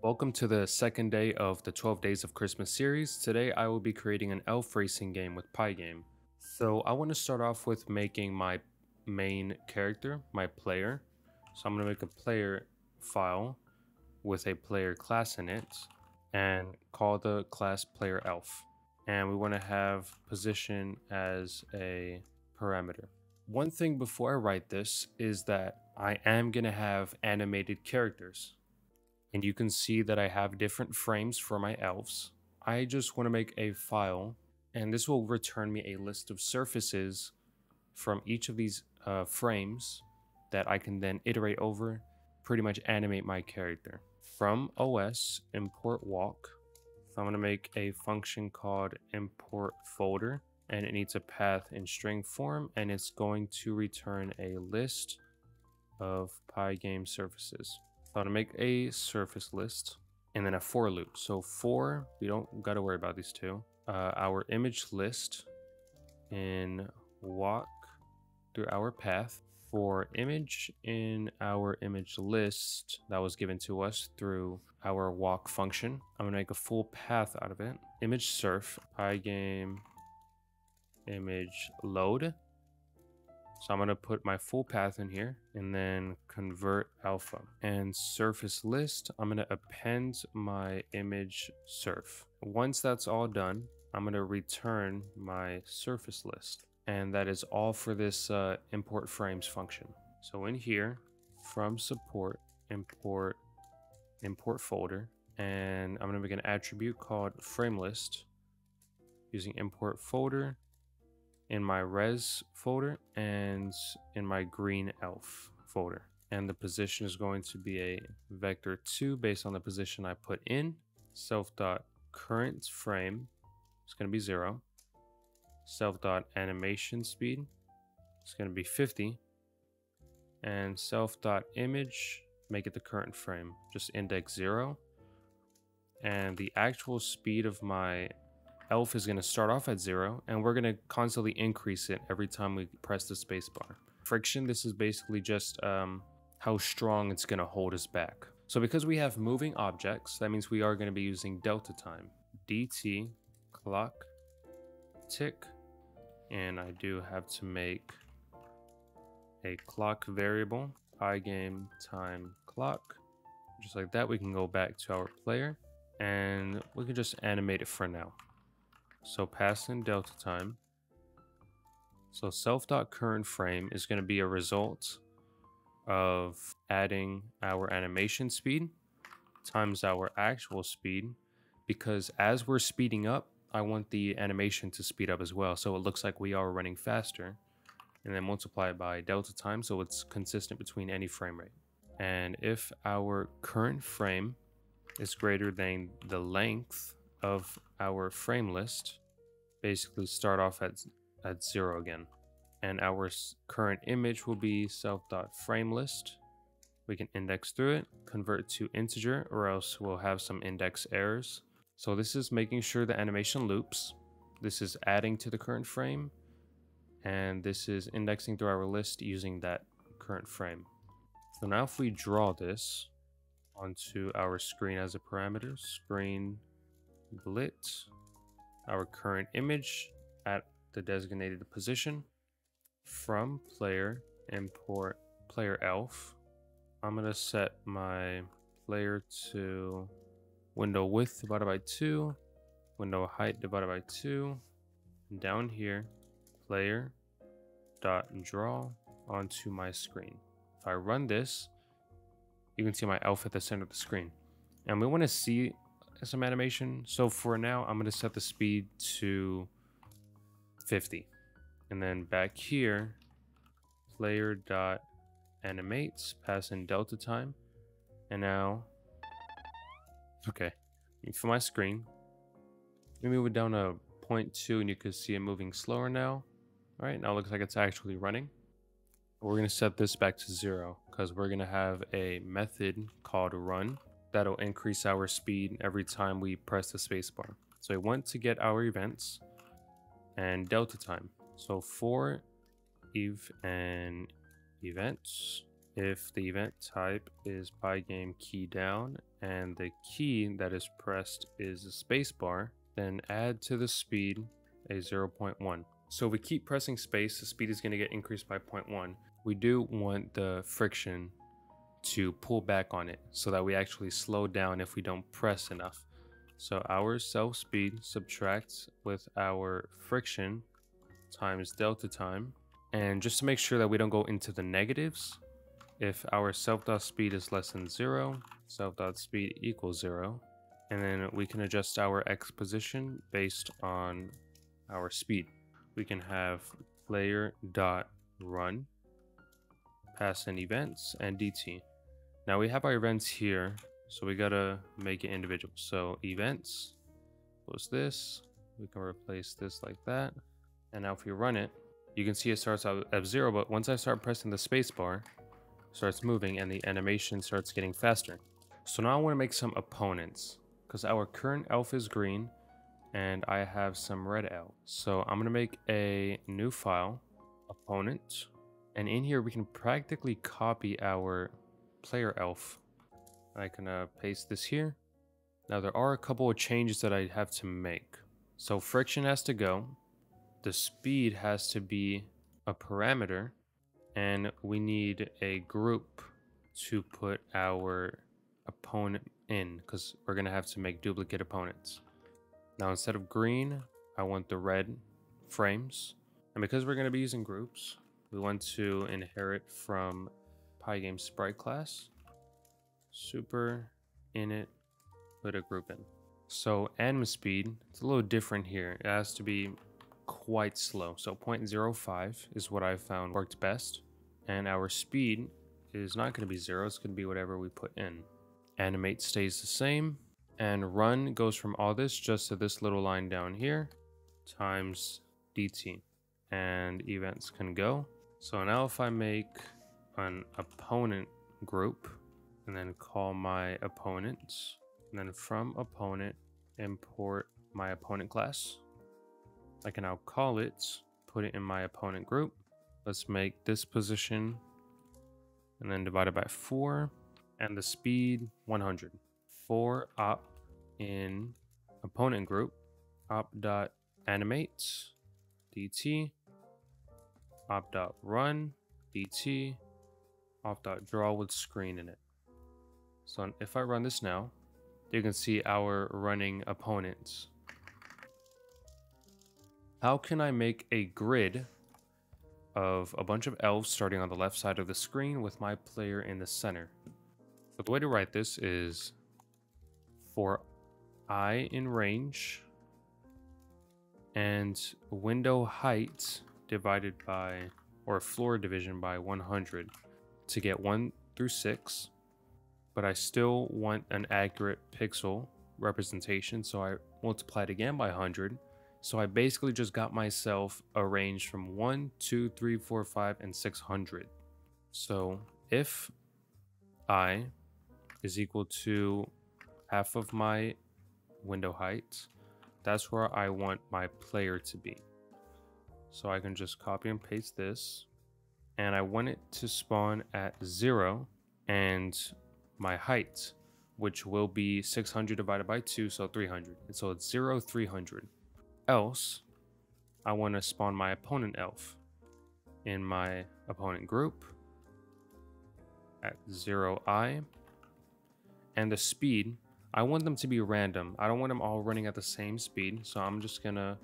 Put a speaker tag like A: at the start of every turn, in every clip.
A: Welcome to the second day of the 12 Days of Christmas series. Today I will be creating an elf racing game with Pygame. So I want to start off with making my main character, my player. So I'm going to make a player file with a player class in it and call the class player elf. And we want to have position as a parameter. One thing before I write this is that I am going to have animated characters. And you can see that I have different frames for my elves. I just want to make a file, and this will return me a list of surfaces from each of these frames that I can then iterate over, pretty much animate my character. From OS, import walk. So I'm going to make a function called import folder, and it needs a path in string form, and it's going to return a list of Pygame surfaces. So to make a surface list and then a for loop. So for, we don't got to worry about these two. Our image list in walk through our path. For image in our image list that was given to us through our walk function, I'm going to make a full path out of it. Image surf, Pygame image load. So I'm going to put my full path in here and then convert alpha. And surface list, I'm going to append my image surf. Once that's all done, I'm going to return my surface list. And that is all for this import frames function. So in here, from support, import folder. And I'm going to make an attribute called frame list using import folder in my res folder and in my green elf folder. And the position is going to be a vector2 based on the position I put in. Self.current frame is going to be 0. Self.animation speed is going to be 50. And self.image, make it the current frame, just index 0. And the actual speed of my elf is going to start off at 0, and we're going to constantly increase it every time we press the spacebar. Friction, this is basically just how strong it's going to hold us back. So because we have moving objects, that means we are going to be using delta time. dt clock tick, and I do have to make a clock variable, Pygame time clock. Just like that, we can go back to our player, and we can just animate it for now. So pass in delta time. So self.current frame is going to be a result of adding our animation speed times our actual speed, because as we're speeding up, I want the animation to speed up as well. So it looks like we are running faster, and then multiply it by delta time so it's consistent between any frame rate. And if our current frame is greater than the length of our frame list, basically start off at 0 again. And our current image will be self.framelist. We can index through it, convert it to integer, or else we'll have some index errors. So this is making sure the animation loops. This is adding to the current frame. And this is indexing through our list using that current frame. So now if we draw this onto our screen as a parameter, screen blit, our current image at the designated position, from player, import player elf. I'm going to set my player to window width divided by 2, window height divided by 2, and down here, player dot draw onto my screen. If I run this, you can see my elf at the center of the screen. And we want to see some animation. So for now, I'm going to set the speed to 50. And then back here, player dot animates, pass in delta time. And now, okay, for my screen, let me move it down to 0.2 and you can see it moving slower now. All right, now it looks like it's actually running. We're going to set this back to 0 because we're going to have a method called run that'll increase our speed every time we press the spacebar. So I want to get our events and delta time. So for ev and events if the event type is Pygame key down and the key that is pressed is a spacebar, then add to the speed a 0.1. So if we keep pressing space, the speed is going to get increased by 0.1. We do want the friction to pull back on it so that we actually slow down if we don't press enough. So our self speed subtracts with our friction times delta time. And just to make sure that we don't go into the negatives, if our self.speed is less than 0, self.speed equals 0. And then we can adjust our x position based on our speed. We can have player.run, pass in events, and dt. Now we have our events here, so we gotta make it individual. So events was this. We can replace this like that. And now if we run it, you can see it starts out at 0, but once I start pressing the spacebar, starts moving and the animation starts getting faster. So now I want to make some opponents because our current elf is green and I have some red elf. So I'm going to make a new file, opponent, and in here we can practically copy our player elf. I can paste this here. Now there are a couple of changes that I have to make. So friction has to go, the speed has to be a parameter, and we need a group to put our opponent in because we're going to have to make duplicate opponents. Now instead of green, I want the red frames. And because we're going to be using groups, we want to inherit from Pygame sprite class. Super init, put a group in. So anim speed, it's a little different here. It has to be quite slow. So 0.05 is what I found worked best. And our speed is not going to be 0. It's going to be whatever we put in. Animate stays the same. And run goes from all this just to this little line down here times dt. And events can go. So now if I make an opponent group and then call my opponents, and then from opponent import my opponent class, I can now call it, put it in my opponent group. Let's make this position and then divide it by 4 and the speed 100. For op in opponent group, op.animate dt, op.run dt, op.draw with screen in it. So if I run this now, you can see our running opponents. How can I make a grid of a bunch of elves starting on the left side of the screen with my player in the center? So the way to write this is for I in range and window height divided by, or floor division by 100 to get 1 through 6. But I still want an accurate pixel representation, so I multiplied again by 100. So I basically just got myself a range from 1, 2, 3, 4, 5, and 600. So if I is equal to half of my window height, that's where I want my player to be. So I can just copy and paste this, and I want it to spawn at 0 and my height, which will be 600 divided by 2, so 300. And so it's 0, 300. Else, I want to spawn my opponent elf in my opponent group at 0i. And the speed, I want them to be random. I don't want them all running at the same speed, so I'm just going to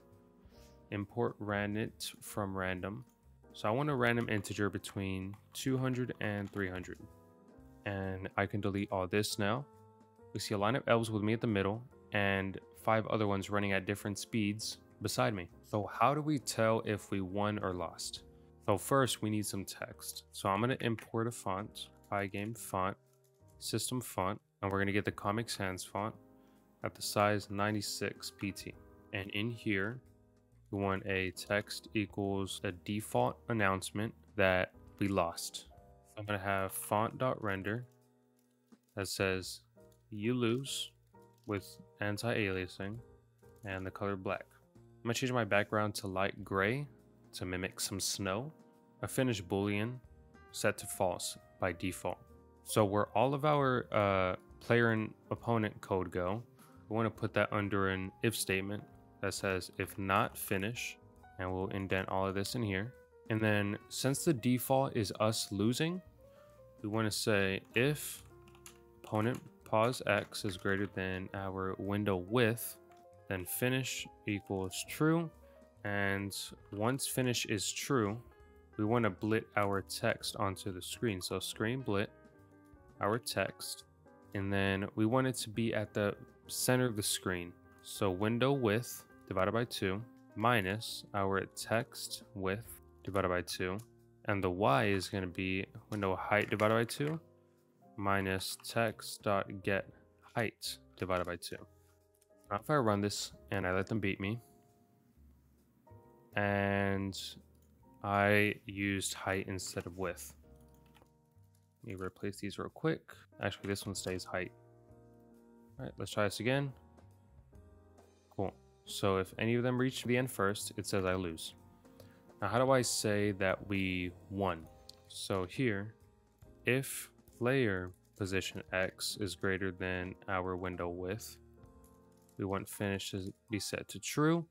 A: import randit from random. So I want a random integer between 200 and 300. And I can delete all this now. We see a line of elves with me at the middle and 5 other ones running at different speeds beside me. So how do we tell if we won or lost? So first we need some text. So I'm going to import a font, Pygame font, system font, and we're going to get the Comic Sans font at the size 96 pt. And in here, we want a text equals a default announcement that we lost. I'm going to have font.render that says you lose with anti-aliasing and the color black. I'm going to change my background to light gray to mimic some snow. A finished boolean set to false by default. So where all of our player and opponent code go, we want to put that under an if statement that says if not finish, and we'll indent all of this in here. And then since the default is us losing, we want to say if opponent pause x is greater than our window width, then finish equals true. And once finish is true, we want to blit our text onto the screen. So screen blit our text, and then we want it to be at the center of the screen. So window width divided by 2 minus our text width divided by 2, and the y is going to be window height divided by 2 minus text.get height divided by 2. Now if I run this and I let them beat me, and I used height instead of width. Let me replace these real quick. Actually, this one stays height. All right, let's try this again. Cool. So if any of them reach the end first, it says I lose. Now, how do I say that we won? So here, if player position X is greater than our window width, we want finish to be set to true,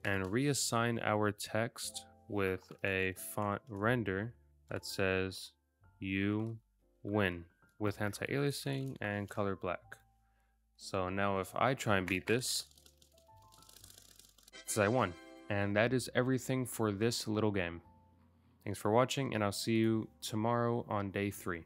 A: and reassign our text with a font render that says you win with anti-aliasing and color black. So now if I try and beat this, it says I won. And that is everything for this little game. Thanks for watching, and I'll see you tomorrow on day 3.